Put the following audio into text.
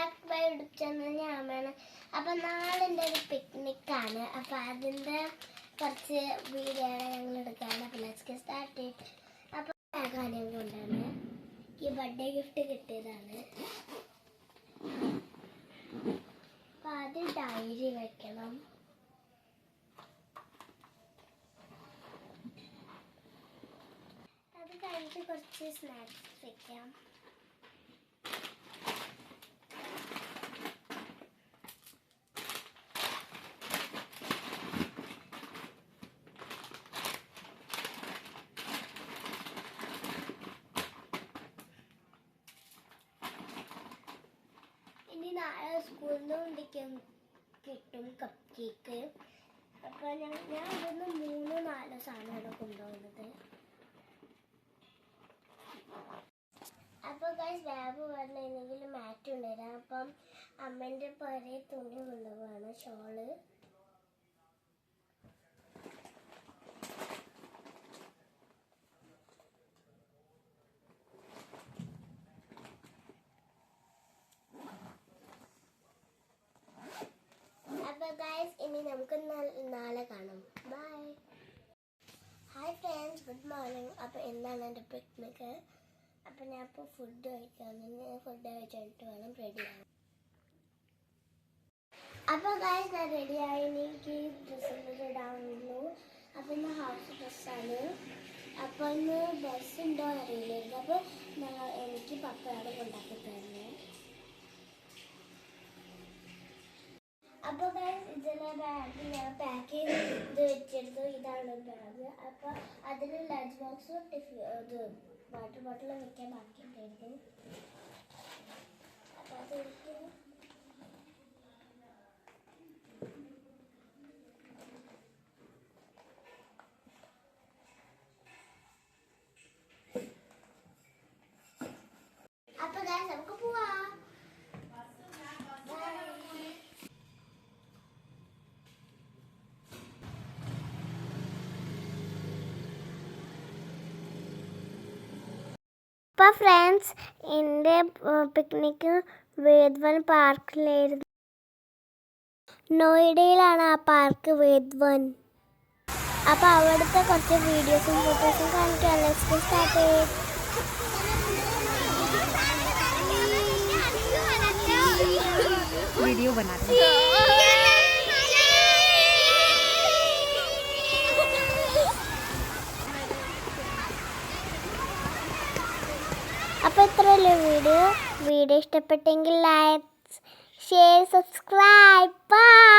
Back by YouTube ഞാനാണ്. അപ്പം നാളെ എൻ്റെ ഒരു പിക്നിക്കാണ്. അപ്പം അതിൻ്റെ കുറച്ച് വീഡിയോ ഞങ്ങൾ എടുക്കുകയാണ്. അപ്പം ലെറ്റ്സ് സ്റ്റാർട്ട് ചെയ്ത്. അപ്പം കാര്യം കൊണ്ടാണ് ഈ ബർത്ത്ഡേ ഗിഫ്റ്റ് കിട്ടിയതാണ്. അപ്പം ആദ്യം ഡയറി വെക്കണം. അത് കഴിഞ്ഞിട്ട് കുറച്ച് സ്നാക്സ് വെക്കാം. ഇനി നാളെ സ്കൂളിൽ നിന്ന് കിട്ടും കപ്പ് കേക്ക്. അപ്പോൾ ഞാൻ അതൊന്ന് 3-4 സാധനമാണ് കൊണ്ടുപോകുന്നത്. അപ്പോൾ ഗൈസ് ബാബ് പറഞ്ഞെങ്കിൽ മാറ്റ് കൊണ്ടുവരാം. അപ്പം അമ്മേൻ്റെ പഴയ തുണി കൊണ്ടുപോവാണ്, ഷോള്. അപ്പോൾ ഗൈസ് ഇനി നമുക്ക് നാളെ കാണാം. Bye. Hi friends, good morning. അപ്പോൾ എന്താണ് എൻ്റെ പിക്നിക്ക്? അപ്പം ഞാൻ ഇപ്പോൾ ഫുഡ് കഴിക്കാമെന്ന്. ഫുഡ് കഴിച്ചിട്ട് വേണം റെഡിയാകാൻ. അപ്പോൾ ഗൈസ് ഞാൻ റെഡിയായി. എനിക്ക് ഡ്രസ്സൊന്നും ഇടാവുള്ളൂ. അപ്പോൾ ഇന്ന് ഹൗസ് ഡ്രസ്സാണ്. അപ്പോൾ ഇന്ന് ബസ് ഉണ്ടോ അറിയില്ലായിരുന്നു. അപ്പോൾ എനിക്ക് പപ്പയാണ് കൊണ്ടാക്കി തരുന്നത്. അപ്പോൾ ഗൈസ് ഇതിലെ ബാഗ് ഞാൻ പാക്ക് ചെയ്ത് വെച്ചെടുത്തു. ഇതാണ് ബാഗ്. അപ്പോൾ അതിൽ ലഞ്ച് ബോക്സും ഇത് വാട്ടർ ബോട്ടിൽ വെക്കാൻ ബാക്കിയുണ്ടായിരുന്നു. അപ്പോൾ അതെനിക്ക് അപ്പോൾ ഗൈസ് നമുക്ക് പോവാം. അപ്പോൾ ഫ്രണ്ട്സ് എൻ്റെ പിക്നിക്ക് വേദ്വൻ പാർക്കിലായിരുന്നു. നോയിഡയിലാണ് ആ പാർക്ക്, വേദ്വൻ. അപ്പോൾ അവിടുത്തെ കുറച്ച് വീഡിയോസും ഫോട്ടോസും കാണിക്കാം. ലെറ്റ്സ് സ്റ്റാർട്ട് ചെയ്ത്. वीडियो बना रहे അപ്പോൾ ഇത്രയല്ലേ വീഡിയോ ഇഷ്ടപ്പെട്ടെങ്കിൽ ലൈക്ക്, ഷെയർ, സബ്സ്ക്രൈബ്. ബൈ.